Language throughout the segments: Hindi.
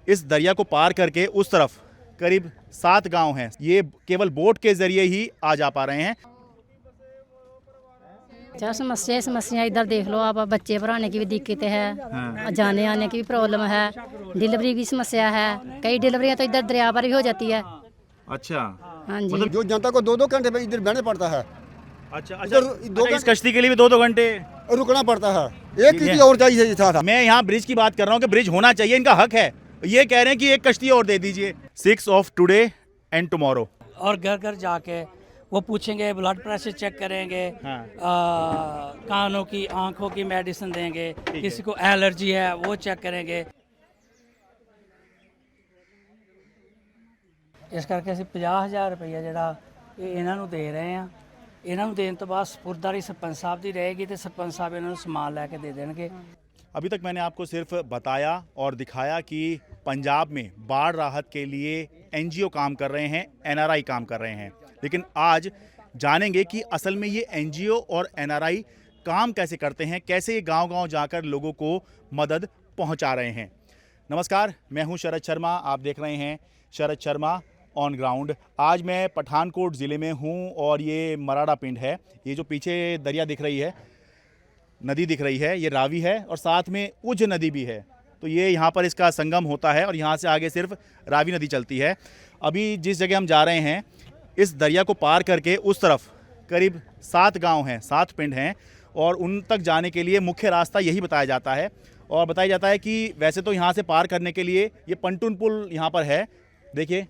इस दरिया को पार करके उस तरफ करीब 7 गांव हैं। ये केवल बोट के जरिए ही आ जा पा रहे हैं। क्या समस्या इधर देख लो आप, बच्चे पढ़ाने की भी दिक्कत है, जाने आने की भी प्रॉब्लम है, डिलीवरी की समस्या है, कई डिलीवरियां तो इधर दरिया पर भी हो जाती है। अच्छा, हाँ जी, मतलब जो जनता को 2-2 घंटे में इधर बहने पड़ता है। अच्छा, दो इस कश्ती के लिए भी 2-2 घंटे रुकना पड़ता है। एक किश्ती और चाहिए था। मैं यहाँ ब्रिज की बात कर रहा हूँ कि ब्रिज होना चाहिए, इनका हक है। ये कह रहे हैं कि एक कश्ती और दे दीजिए। 6 ऑफ टुडे एंड टुमारो। और घर घर जाके वो पूछेंगे, ब्लड प्रेशर चेक करेंगे, कानों की आंखों की मेडिसिन देंगे, किसी को एलर्जी है वो चेक करेंगे। ਇਸ ਕਰਕੇ ਅਸੀਂ 50,000 ਰੁਪਈਆ ਜਿਹੜਾ ਇਹਨਾਂ ਨੂੰ ਦੇ ਰਹੇ ਹਾਂ। ਇਹਨਾਂ ਨੂੰ ਦੇਣ ਤੋਂ ਬਾਅਦ ਸਪੁਰਦਾਰੀ ਸਰਪੰਚ ਸਾਹਿਬ ਦੀ ਰਹੇਗੀ ਤੇ ਸਰਪੰਚ ਸਾਹਿਬ ਇਹਨਾਂ ਨੂੰ ਸਮਾਨ ਲੈ ਕੇ ਦੇ ਦੇਣਗੇ। अभी तक मैंने आपको सिर्फ बताया और दिखाया कि पंजाब में बाढ़ राहत के लिए एनजीओ काम कर रहे हैं, एनआरआई काम कर रहे हैं, लेकिन आज जानेंगे कि असल में ये एनजीओ और एनआरआई काम कैसे करते हैं, कैसे ये गांव-गांव जाकर लोगों को मदद पहुंचा रहे हैं। नमस्कार, मैं हूं शरद शर्मा, आप देख रहे हैं शरद शर्मा ऑन ग्राउंड। आज मैं पठानकोट ज़िले में हूं और ये मराड़ा पिंड है। ये जो पीछे दरिया दिख रही है, नदी दिख रही है, ये रावी है और साथ में उज नदी भी है। तो ये यहाँ पर इसका संगम होता है और यहाँ से आगे सिर्फ रावी नदी चलती है। अभी जिस जगह हम जा रहे हैं, इस दरिया को पार करके उस तरफ करीब 7 गांव हैं, 7 पिंड हैं और उन तक जाने के लिए मुख्य रास्ता यही बताया जाता है। और बताया जाता है कि वैसे तो यहाँ से पार करने के लिए ये पंटून पुल यहाँ पर है। देखिए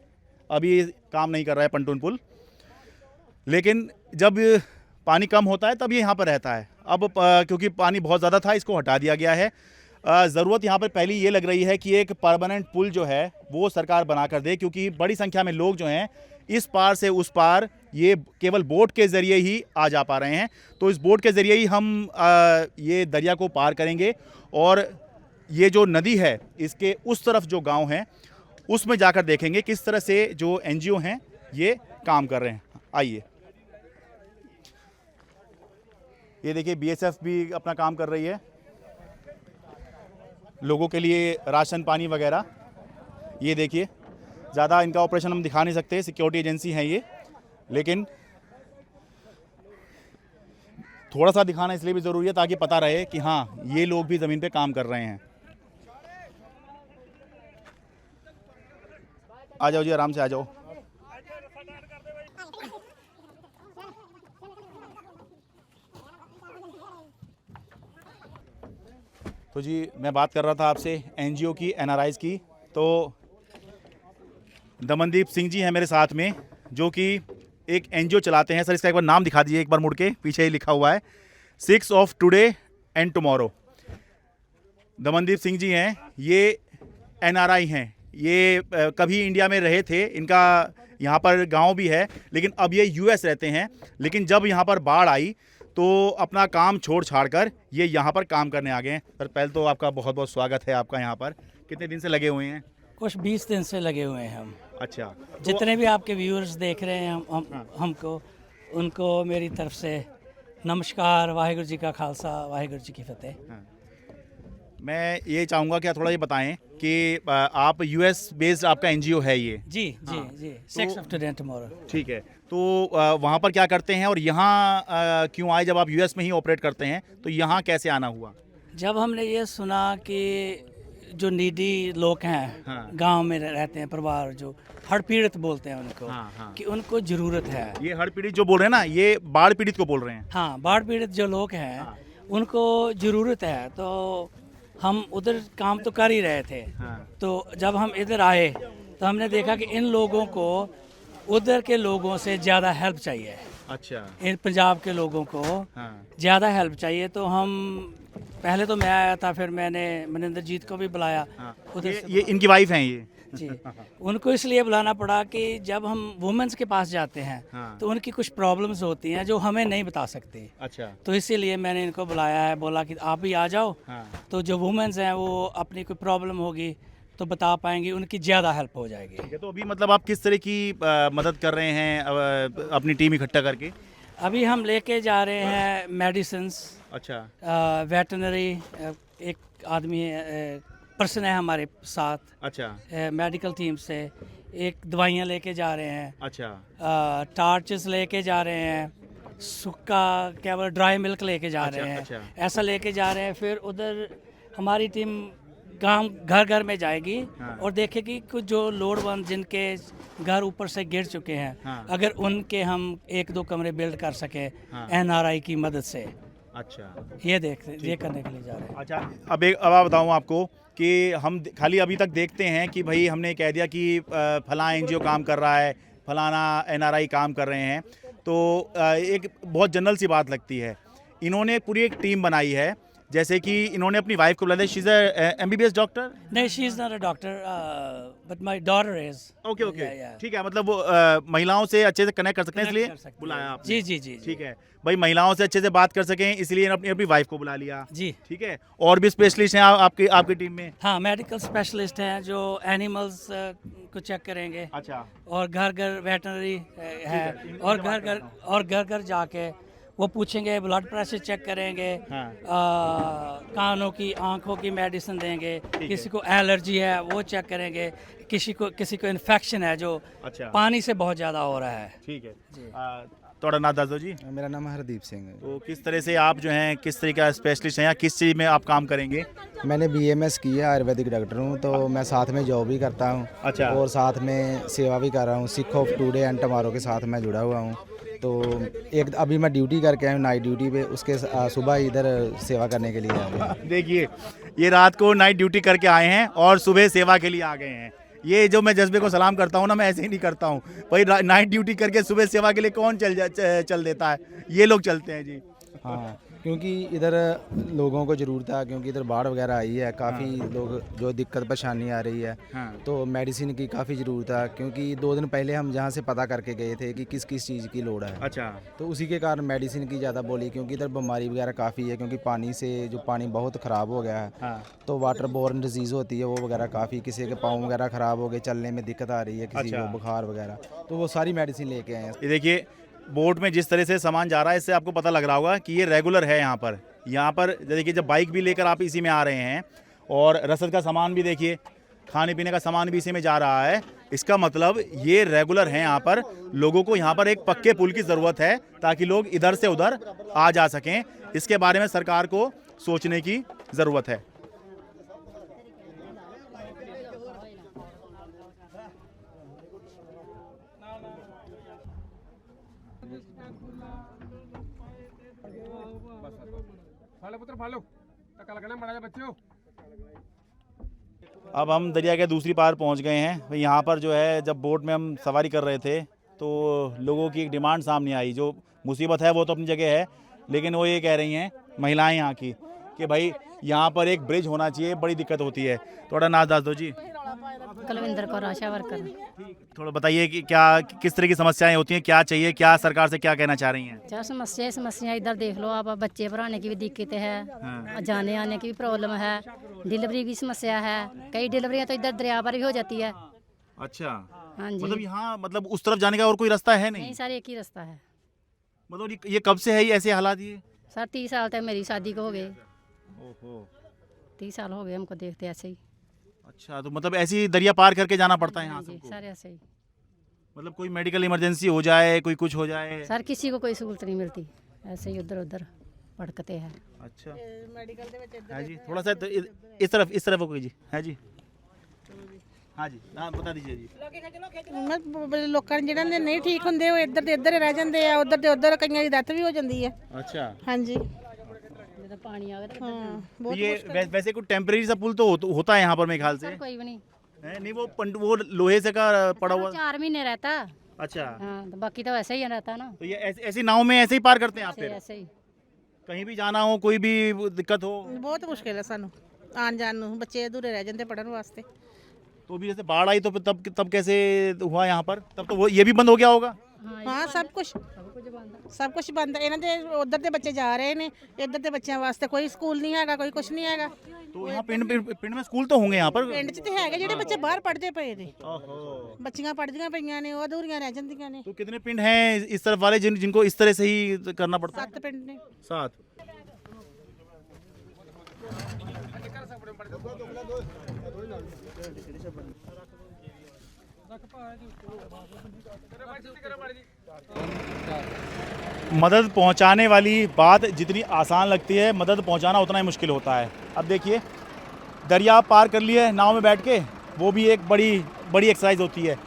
अभी काम नहीं कर रहा है पंटून पुल, लेकिन जब पानी कम होता है तब ये यहाँ पर रहता है। अब क्योंकि पानी बहुत ज़्यादा था, इसको हटा दिया गया है। ज़रूरत यहाँ पर पहली ये लग रही है कि एक परमानेंट पुल जो है वो सरकार बना कर दे, क्योंकि बड़ी संख्या में लोग जो हैं इस पार से उस पार ये केवल बोट के ज़रिए ही आ जा पा रहे हैं। तो इस बोट के ज़रिए ही हम ये दरिया को पार करेंगे और ये जो नदी है इसके उस तरफ जो गाँव हैं उसमें जाकर देखेंगे किस तरह से जो एनजीओ हैं ये काम कर रहे हैं। आइए, ये देखिए बीएसएफ भी अपना काम कर रही है, लोगों के लिए राशन पानी वगैरह। ये देखिए, ज़्यादा इनका ऑपरेशन हम दिखा नहीं सकते, सिक्योरिटी एजेंसी है ये, लेकिन थोड़ा सा दिखाना इसलिए भी ज़रूरी है ताकि पता रहे कि हाँ ये लोग भी ज़मीन पे काम कर रहे हैं। आ जाओ जी, आराम से आ जाओ। तो जी मैं बात कर रहा था आपसे एनजीओ की, एनआरआईज़ की। तो दमनदीप सिंह जी हैं मेरे साथ में, जो कि एक एनजीओ चलाते हैं। सर इसका एक बार नाम दिखा दीजिए, एक बार मुड़ के, पीछे ही लिखा हुआ है 6 of today and tomorrow. Damandeep Singh ji हैं, ये एनआरआई हैं। ये कभी इंडिया में रहे थे, इनका यहाँ पर गांव भी है, लेकिन अब ये यूएस रहते हैं। लेकिन जब यहाँ पर बाढ़ आई तो अपना काम छोड़ छाड़ कर ये यहाँ पर काम करने आ गए हैं। सर पहले तो आपका बहुत बहुत स्वागत है आपका यहाँ पर। कितने दिन से लगे हुए हैं? कुछ 20 दिन से लगे हुए हैं हम। अच्छा, जितने भी आपके व्यूअर्स देख रहे हैं हमको, उनको मेरी तरफ से नमस्कार, वाहिगुरु जी का खालसा, वाहिगुरु जी की फतेह। मैं ये चाहूँगा कि आप थोड़ा ये बताएं कि आप यूएस बेस्ड आपका एनजीओ है ये? जी जी जी, 6 ऑफ टुडे एंड टुमारो। ठीक है, तो वहाँ पर क्या करते हैं और यहाँ क्यों आए? जब आप यूएस में ही ऑपरेट करते हैं तो यहाँ कैसे आना हुआ? जब हमने ये सुना कि जो नीडी लोग हैं, गांव में रहते हैं, परिवार जो हड़ पीड़ित बोलते हैं उनको, कि उनको ज़रूरत है। ये हड़ पीड़ित जो बोल रहे हैं ना, ये बाढ़ पीड़ित को बोल रहे हैं। हाँ, बाढ़ पीड़ित जो लोग हैं उनको ज़रूरत है। तो हम उधर काम तो कर ही रहे थे। तो जब हम इधर आए तो हमने देखा कि इन लोगों को उधर के लोगों से ज़्यादा हेल्प चाहिए। अच्छा, इन पंजाब के लोगों को ज़्यादा हेल्प चाहिए। तो हम पहले तो मैं आया था, फिर मैंने मनिंदरजीत को भी बुलाया। उधर ये इनकी वाइफ हैं ये? जी, उनको इसलिए बुलाना पड़ा कि जब हम वुमेन्स के पास जाते हैं तो उनकी कुछ प्रॉब्लम्स होती हैं जो हमें नहीं बता सकते। अच्छा, तो इसीलिए मैंने इनको बुलाया है, बोला कि आप भी आ जाओ। तो जो वुमेन्स हैं वो अपनी कोई प्रॉब्लम होगी तो बता पाएंगी, उनकी ज़्यादा हेल्प हो जाएगी। तो अभी मतलब आप किस तरह की मदद कर रहे हैं अपनी टीम इकट्ठा करके? अभी हम लेके जा रहे हैं मेडिसिन्स। अच्छा, वेटनरी एक आदमी है, पर्सन है हमारे साथ, अच्छा मेडिकल टीम से, एक दवाइयाँ लेके जा रहे हैं, अच्छा टार्चेस लेके जा रहे हैं, सूखा क्या बोल ड्राई मिल्क लेके जा अच्छा, रहे हैं, अच्छा। ऐसा लेके जा रहे हैं। फिर उधर हमारी टीम गांव घर घर में जाएगी हाँ। और देखेगी कुछ जो लोड़वंद जिनके घर ऊपर से गिर चुके हैं, हाँ। अगर उनके हम 1-2 कमरे बिल्ड कर सके हाँ। NRI की मदद से, अच्छा ये करने के लिए जा रहे हैं। अच्छा अब आप बताऊँ आपको कि हम खाली अभी तक देखते हैं कि भाई हमने कह दिया कि फलां एनजीओ काम कर रहा है, फलाना NRI काम कर रहे हैं, तो एक बहुत जनरल सी बात लगती है। इन्होंने पूरी एक टीम बनाई है, जैसे कि इन्होंने अपनी वाइफ को बुला दिया, शी इज MBBS डॉक्टर। नहीं, she is not a doctor, but my daughter is. Okay okay, ठीक है, मतलब वो महिलाओं से अच्छे से कनेक्ट कर सकते हैं, इसलिए बुलाया आपने। जी। ठीक है भाई, महिलाओं से अच्छे से बात कर सकें इसलिए अपनी अपनी वाइफ को बुला लिया। जी। ठीक है, और भी स्पेशलिस्ट हैं आपकी टीम में? हाँ, मेडिकल स्पेशलिस्ट हैं जो एनिमल्स को चेक करेंगे, अच्छा और घर घर वेटनरी है, और घर घर जाके वो पूछेंगे, ब्लड प्रेशर चेक करेंगे, हाँ। कानों की आंखों की मेडिसिन देंगे, किसी को एलर्जी है वो चेक करेंगे, किसी को इन्फेक्शन है जो अच्छा। पानी से बहुत ज़्यादा हो रहा है। ठीक है, थोड़ा नाम दस दो जी। मेरा नाम हरदीप सिंह है। तो किस तरह से आप जो हैं, किस तरीके का स्पेशलिस्ट हैं या किस चीज़ में आप काम करेंगे? मैंने BMS की है, आयुर्वेदिक डॉक्टर हूँ, तो मैं साथ में जॉब भी करता हूँ। अच्छा। और साथ में सेवा भी कर रहा हूँ। Sikh of today and tomorrow के साथ मैं जुड़ा हुआ हूँ। तो एक अभी मैं ड्यूटी करके आया हूँ, नाइट ड्यूटी पे, उसके सुबह इधर सेवा करने के लिए आ गया। देखिए, ये रात को नाइट ड्यूटी करके आए हैं और सुबह सेवा के लिए आ गए हैं। ये जो मैं जज्बे को सलाम करता हूँ ना, मैं ऐसे ही नहीं करता हूँ भाई। नाइट ड्यूटी करके सुबह सेवा के लिए कौन चल देता है? ये लोग चलते हैं जी। हाँ, क्योंकि इधर लोगों को ज़रूरत है, क्योंकि इधर बाढ़ वगैरह आई है, काफ़ी लोग जो दिक्कत परेशानी आ रही है, तो मेडिसिन की काफ़ी ज़रूरत है। क्योंकि 2 दिन पहले हम जहाँ से पता करके गए थे कि किस किस चीज़ की लोड़ है, अच्छा। तो उसी के कारण मेडिसिन की ज़्यादा बोली, क्योंकि इधर बीमारी वगैरह काफ़ी है, क्योंकि पानी से जो पानी बहुत ख़राब हो गया है, तो वाटर बोर्न डिजीज़ होती है वो वगैरह काफ़ी, किसी के पाँव वगैरह ख़राब हो गए, चलने में दिक्कत आ रही है, किसी को बुखार वगैरह, तो वो सारी मेडिसिन लेके आए हैं। ये देखिए, बोट में जिस तरह से सामान जा रहा है, इससे आपको पता लग रहा होगा कि ये रेगुलर है यहाँ पर देखिए, जब बाइक भी लेकर आप इसी में आ रहे हैं और रसद का सामान भी देखिए, खाने पीने का सामान भी इसी में जा रहा है, इसका मतलब ये रेगुलर है यहाँ पर। लोगों को यहाँ पर एक पक्के पुल की ज़रूरत है ताकि लोग इधर से उधर आ जा सकें। इसके बारे में सरकार को सोचने की ज़रूरत है। अब हम दरिया के दूसरी पार पहुंच गए हैं। यहाँ पर जो है, जब बोट में हम सवारी कर रहे थे तो लोगों की एक डिमांड सामने आई। जो मुसीबत है वो तो अपनी जगह है, लेकिन वो ये कह रही हैं महिलाएं यहाँ की कि भाई यहाँ पर एक ब्रिज होना चाहिए, बड़ी दिक्कत होती है। थोड़ा नाम दस दो जी। कुलविंदर कौर, आशा वर्कर। थोड़ा बताइए कि क्या किस तरह की समस्याएं होती हैं, क्या चाहिए, क्या सरकार से क्या कहना चाह रही हैं? क्या समस्या इधर देख लो आप, बच्चे पढ़ाने की भी दिक्कत है, जाने आने की भी प्रॉब्लम है, डिलीवरी की समस्या है, कई डिलीवरियां तो इधर दरिया पर भी हो जाती है। अच्छा, हाँ जी। मतलब यहाँ मतलब उस तरफ जाने का और कोई रास्ता है नहीं? नहीं सर, एक ही रास्ता है। मतलब ये कब से है ये ऐसे हालात ये? सर 30 साल तक मेरी शादी को हो गए, ओहो, 30 साल हो गए हमको देखते ऐसे ही। अच्छा, तो मतलब ऐसे ही दरिया पार करके जाना पड़ता है यहाँ जी सबको? सर ऐसे ही। मतलब कोई मेडिकल इमरजेंसी हो जाए, कोई कुछ हो जाए? सर किसी को कोई सहूलत नहीं मिलती, ऐसे ही उधर उधर भटकते हैं। अच्छा, है जी, थोड़ा सा तो इस तरफ हो जी, है जी, हाँ जी, हाँ बता दीजिए जी। ਲੋਕਾਂ ਜਿਹੜੇ ਨੇ ਨਹੀਂ ਠੀਕ ਹੁੰਦੇ ਉਹ ਇੱਧਰ ਦੇ ਇੱਧਰ ਰਹਿ ਜਾਂਦੇ ਆ, ਉਧਰ ਦੇ ਉਧਰ ਕਈਆਂ ਦੀ ਡੈਥ ਵੀ ਹੋ ਜਾਂਦੀ ਹੈ। अच्छा, ਹਾਂਜੀ जब पानी आ गया तो ਹਾਂ तो ਬਹੁਤ ये वैसे कोई टेम्परेरी सा पुल तो होता है यहाँ पर मेरे ख्याल से? सर कोई भी नहीं, है नहीं, वो लोहे से का पड़ा हुआ। 4 महीने रहता। अच्छा, हाँ, तो बाकी तो वैसे ही रहता ना, तो ये ऐसी नाव में ऐसे ही पार करते हैं आप? फिर ऐसे ही। कहीं भी जाना हो, कोई भी दिक्कत हो? ਬਹੁਤ ਮੁਸ਼ਕਿਲ ਹੈ ਸਾਨੂੰ ਆਉਣ ਜਾਣ ਨੂੰ, ਬੱਚੇ ਅਧੂਰੇ ਰਹਿ ਜਾਂਦੇ ਪੜਨ ਵਾਸਤੇ। तो भी जैसे बाढ़ आई तो फिर तब कैसे हुआ यहाँ पर? तब तो वो ये भी बंद हो गया होगा? ਹਾਂ ਸਭ ਕੁਝ ਬੰਦ। ਇਹਨਾਂ ਦੇ ਉਧਰ ਦੇ ਬੱਚੇ ਜਾ ਰਹੇ ਨੇ, ਇੱਧਰ ਦੇ ਬੱਚਿਆਂ ਵਾਸਤੇ ਕੋਈ ਸਕੂਲ ਨਹੀਂ ਹੈਗਾ, ਕੋਈ ਕੁਝ ਨਹੀਂ ਹੈਗਾ। तो यहाँ पिंड में स्कूल तो होंगे यहाँ पर? ਪਿੰਡ 'ਚ ਤੇ ਹੈਗੇ ਜਿਹੜੇ ਬੱਚੇ ਬਾਹਰ ਪੜ੍ਹਦੇ ਪਏ ਨੇ, ओहो, ਬੱਚੀਆਂ ਪੜ੍ਹਦੀਆਂ ਪਈਆਂ ਨੇ, ਉਹ ਅਧੂਰੀਆਂ ਰਹਿ ਜਾਂਦੀਆਂ ਨੇ। तो कितने पिंड हैं इस तरफ वाले जिनको इस तरह से ही करना पड़ता है? 7 ਪਿੰਡ ਨੇ। 7। मदद पहुंचाने वाली बात जितनी आसान लगती है, मदद पहुंचाना उतना ही मुश्किल होता है। अब देखिए, दरिया पार कर लिया है नाव में बैठ के, वो भी एक बड़ी एक्सरसाइज होती है,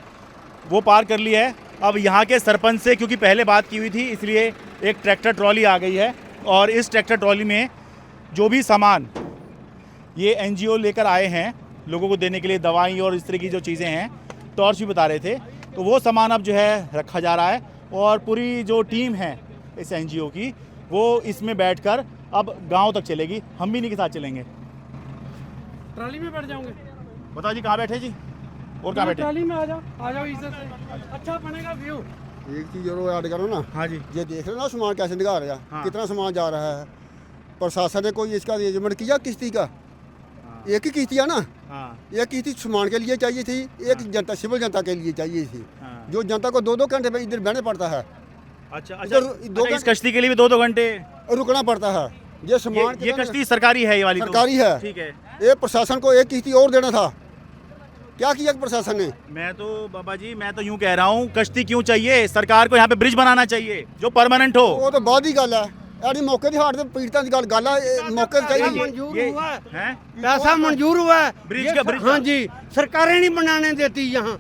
वो पार कर ली है। अब यहाँ के सरपंच से क्योंकि पहले बात की हुई थी, इसलिए एक ट्रैक्टर ट्रॉली आ गई है और इस ट्रैक्टर ट्रॉली में जो भी सामान ये एनजीओ लेकर आए हैं लोगों को देने के लिए, दवाई और इस तरह की जो चीज़ें हैं, टॉर्च भी बता रहे थे, तो वो सामान अब जो है रखा जा रहा है और पूरी जो टीम है इस एनजीओ की वो इसमें बैठकर अब गांव तक चलेगी। हम भी इन्हीं के साथ चलेंगे। ट्राली में बैठ जाओगे? बताओ जी, कहाँ बैठे जी और कहाँ बैठे? ट्राली में आ जाओ इधर से, अच्छा बनेगा व्यू। एक चीज़ और ऐड करो ना। हाँ जी। ये देख रहे हो ना सामान कैसे निकाल रहा है, हाँ। कितना सामान जा रहा है। प्रशासन ने कोई इसका अरेंजमेंट किया किश्ती का? एक ही किश्ती है ना, हाँ एक किश्ती सामान के लिए चाहिए थी, एक जनता सिविल जनता के लिए चाहिए थी। हाँ। जो जनता को 2-2 घंटे पे इधर बहने पड़ता है, अच्छा इधर दो इस कश्ती के लिए भी 2-2 घंटे रुकना पड़ता है। ये सामान ये कश्ती सरकारी है, ये वाली तो? सरकारी है। ठीक है। ये प्रशासन को एक किश्ती और देना था, क्या किया प्रशासन ने? मैं तो बाबा जी, मैं तो यूं कह रहा हूँ, कश्ती क्यों चाहिए? सरकार को यहाँ पे ब्रिज बनाना चाहिए जो परमानेंट हो। वो तो बाद ही गल है, यानी मौके की हाट से पीड़ितां की गल है, मौके ते चाहिए। मंजूर ये- हुआ है, हैं? पैसा मंजूर हुआ है ब्रिज ये का- ब्रिज हाँ का। जी, सरकारें नहीं बनाने देती यहाँ,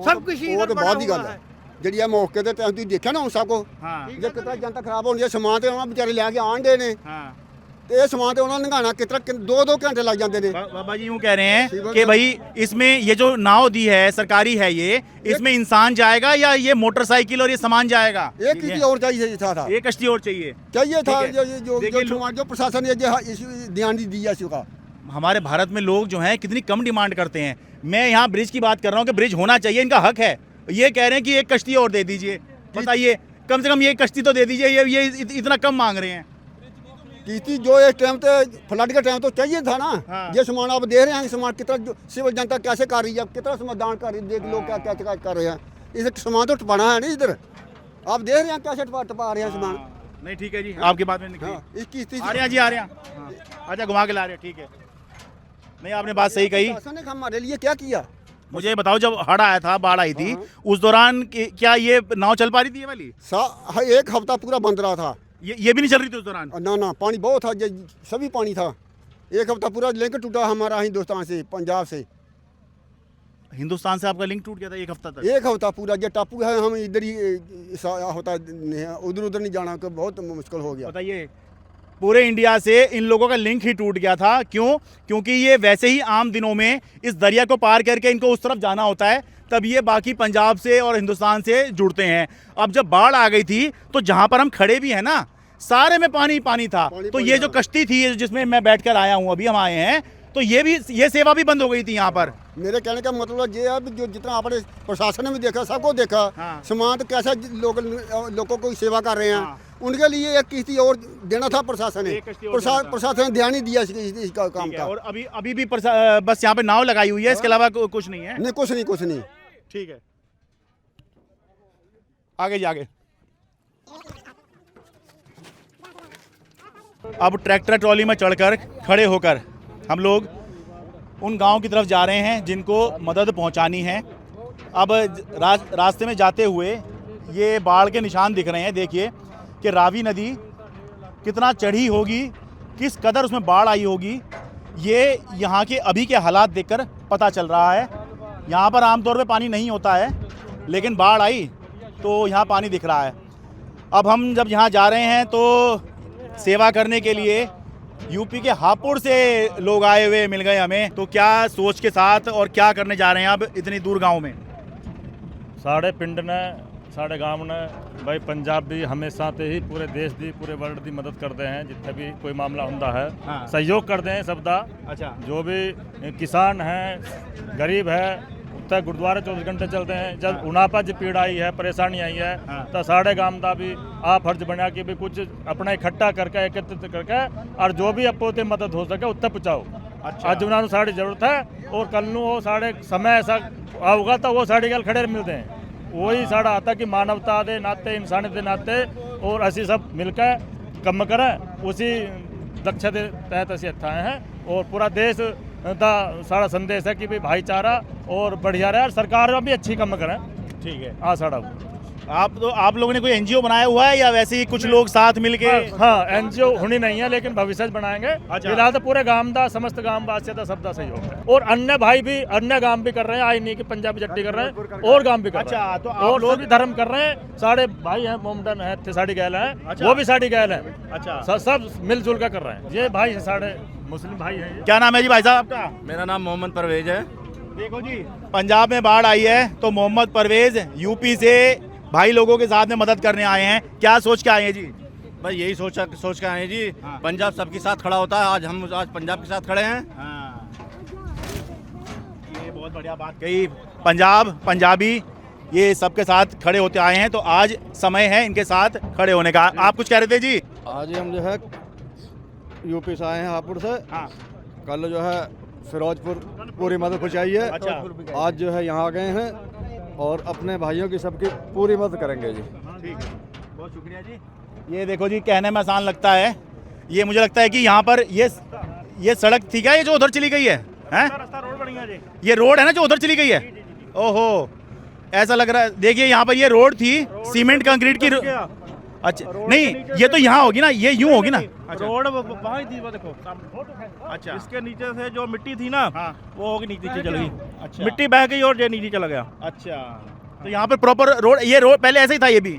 सब कुछ वो इधर तो बड़ा बाद ही हुआ गल है। है। ਜਿਹੜੀ ਇਹ ਮੌਕੇ ਤੇ ਤੁਸੀਂ ਦੇਖਿਆ ਨਾ ਹੁਣ ਸਭ ਕੋ हाँ ਜੇ ਕਿਤਨਾ ਜਨਤਾ ਖਰਾਬ ਹੋਣੀ ਹੈ, ਸਮਾਨ ਤੇ ਉਹਨਾਂ ਵਿਚਾਰੇ ਲੈ ਕੇ ਆਂਡੇ ਨੇ हाँ। ਤੇ ਇਹ ਸਮਾਨ ਤੇ ਉਹਨਾਂ ਨੂੰ ਨੰਗਾਣਾ ਕਿਤਨਾ 2-2 घंटे लग जाते ने। बाबा जी यूं कह रहे हैं कि भाई इसमें ये जो नाव दी है सरकारी है, ये इसमें इंसान जाएगा या ये मोटरसाइकिल और ये सामान जाएगा? एक किसी और चाहिए था ये कश्ती और चाहिए। चाहिए था ठीक है। जो देखिए सामान जो प्रशासन ने ध्यान नहीं दिया इसका। हमारे भारत में लोग जो हैं कितनी कम डिमांड करते हैं। मैं यहाँ ब्रिज की बात कर रहा हूँ कि ब्रिज होना चाहिए, इनका हक है। ये कह रहे हैं कि एक कश्ती और दे दीजिए। बताइए, कम से कम ये कश्ती तो दे दीजिए, ये इतना कम मांग रहे हैं। किश्ती जो इस टाइम पे फ्लड के टाइम तो चाहिए था ना। हाँ। ये सामान आप दे रहे हैं, सामान कितना सिविल जनता कैसे कर रही है, कितना सामान दान कर रही है, देख लोग क्या क्या कर रहे हैं। इस सामान तो टपाना है नहीं इधर, आप देख रहे हैं कैसे टपा रहे हैं सामान। नहीं ठीक है जी, आपकी बात में निकली। हाँ, इस किश्ती आ रहे हैं जी, आ रहे हैं। हाँ। अच्छा, घुमा के ला रहे हैं, ठीक है। नहीं, आपने बात सही कही। प्रशासन ने हमारे लिए क्या किया? मुझे ये बताओ, जब हड़ आया था, बाढ़ आई थी, उस दौरान क्या ये नाव चल पा रही थी ये वाली? एक हफ्ता पूरा बंद रहा था। ये भी नहीं चल रही थी उस दौरान? ना पानी बहुत था, सभी पानी था। एक हफ्ता पूरा लिंक टूटा हमारा हिंदुस्तान से, पंजाब से। हिंदुस्तान से आपका लिंक टूट गया था 1 हफ्ता तक? एक हफ्ता पूरा, जो टापू है हम इधर ही होता, उधर उधर नहीं जाना, बहुत मुश्किल हो गया। बताइए, पूरे इंडिया से इन लोगों का लिंक ही टूट गया था। क्यों? क्योंकि ये वैसे ही आम दिनों में इस दरिया को पार करके इनको उस तरफ जाना होता है, तब ये बाकी पंजाब से और हिंदुस्तान से जुड़ते हैं। अब जब बाढ़ आ गई थी तो जहां पर हम खड़े भी हैं ना, सारे में पानी पानी था। तो ये जो कश्ती थी जिसमें मैं बैठकर आया हूं, अभी हम आए हैं, तो ये सेवा भी बंद हो गई थी यहाँ पर। मेरे कहने का मतलब ये है जो जितना आपने प्रशासन ने भी देखा, सबको देखा। हाँ। समाज कैसा लोगों को सेवा कर रहे हैं। हाँ। उनके लिए एक किश्ती और देना था प्रशासन ने। एक कश्ती और देना था। प्रशासन ने ध्यान नहीं दिया इसका काम ठीक है, का। और अभी भी बस यहाँ पे नाव लगाई हुई है, इसके अलावा कुछ नहीं है। नहीं, कुछ नहीं। ठीक है, आगे जाके अब ट्रैक्टर ट्रॉली में चढ़कर खड़े होकर हम लोग उन गांव की तरफ जा रहे हैं जिनको मदद पहुंचानी है। अब रास्ते में जाते हुए ये बाढ़ के निशान दिख रहे हैं। देखिए कि रावी नदी कितना चढ़ी होगी, किस कदर उसमें बाढ़ आई होगी, ये यहाँ के अभी के हालात देखकर पता चल रहा है। यहाँ पर आमतौर पे पानी नहीं होता है, लेकिन बाढ़ आई तो यहाँ पानी दिख रहा है। अब हम जब यहाँ जा रहे हैं तो सेवा करने के लिए यूपी के हापुड़ से लोग आए हुए मिल गए हमें। तो क्या सोच के साथ और क्या करने जा रहे हैं अब इतनी दूर गांव में? साढ़े पिंड ने, साढ़े गांव ने भाई पंजाब भी हमेशा ते ही पूरे देश दी, पूरे वर्ल्ड दी मदद करते हैं। जिथे भी कोई मामला हुंदा है हाँ। सहयोग करते हैं सब दा। अच्छा, जो भी किसान हैं, गरीब है, उत्तर गुरुद्वारे 24 घंटे चलते हैं। जब उनापा जी पीड़ आई है, परेशानी आई है, हाँ। तो साढ़े गांव का भी आ फर्ज बना कि भी कुछ अपना इकट्ठा करके एकत्रित करके और जो भी अपोते मदद हो सके उत्तर पहुँचाओ। अच्छा। अज उन्होंने साड़ी जरूरत है और कल नू वो साढ़े समय ऐसा आऊगा तो वो साड़ी गल खड़े मिलते हैं। वही साड़ा आता कि मानवता के नाते, इंसानियत के नाते और असी सब मिलकर कम करें, उसी लक्ष्य के तहत असी इत्थे आए हैं। और पूरा देश का सारा संदेश है कि भाई भाईचारा और बढ़िया रहे और सरकार भी अच्छी काम करें। ठीक है। हाँ साड़ा आप लोगों ने कोई एनजीओ बनाया हुआ है या वैसे ही कुछ लोग साथ मिलके? हाँ एनजीओ होनी नहीं है लेकिन भविष्य बनाएंगे। अच्छा। फिलहाल तो पूरे गांव दा समस्त गांव वासियों दा सबका सहयोग है और अन्य भाई भी अन्य गांव भी कर रहे हैं। आई नहीं कि पंजाबी जट्टी कर रहे हैं और गांव भी कर रहे हैं। अच्छा, तो आप और लोग सभी धर्म कर रहे हैं। सारे भाई हैं, मोमडन है, थे साड़ी गैल है। अच्छा। वो भी साड़ी गैल है। अच्छा। सब मिलजुल कर रहे हैं। ये भाई है सारे मुस्लिम भाई है। क्या नाम है जी भाई साहब आपका? मेरा नाम मोहम्मद परवेज है। देखो जी, पंजाब में बाढ़ आई है तो मोहम्मद परवेज यूपी से भाई लोगों के साथ में मदद करने आए हैं। क्या सोच के आए हैं जी? भाई यही सोच के आए हैं जी। हाँ। पंजाब सबके साथ खड़ा होता है। आज पंजाब के साथ खड़े हैं। हाँ। ये बहुत बढ़िया बात कही। पंजाब पंजाबी ये सबके साथ खड़े होते आए हैं तो आज समय है इनके साथ खड़े होने का। आप कुछ कह रहे थे जी? आज हम जो है यूपी से आए हैं, हापुड़ से। हाँ। कल जो है फिरोजपुर पूरी मदद पहुँचाई है। अच्छा। आज जो है यहाँ गए हैं और अपने भाइयों की सबकी पूरी मदद करेंगे जी। ठीक है, बहुत शुक्रिया जी। ये देखो जी, कहने में आसान लगता है, ये मुझे लगता है कि यहाँ पर ये सड़क थी क्या, ये जो उधर चली गई है? हैं? रोड बन गया जी। ये रोड है ना जो उधर चली गई है? ओहो, ऐसा लग रहा है। देखिए यहाँ पर ये रोड थी सीमेंट कंक्रीट की। अच्छा नहीं, ये तो यहाँ होगी ना, ये यूं होगी ना। रोड वहाँ थी, वो देखो अच्छा। इसके नीचे से जो मिट्टी थी ना, हाँ। वो होगी नीचे चल गई। अच्छा। मिट्टी बह गई और ये नीचे चला गया। अच्छा, तो यहाँ पर प्रॉपर रोड, ये रोड पहले ऐसे ही था ये भी?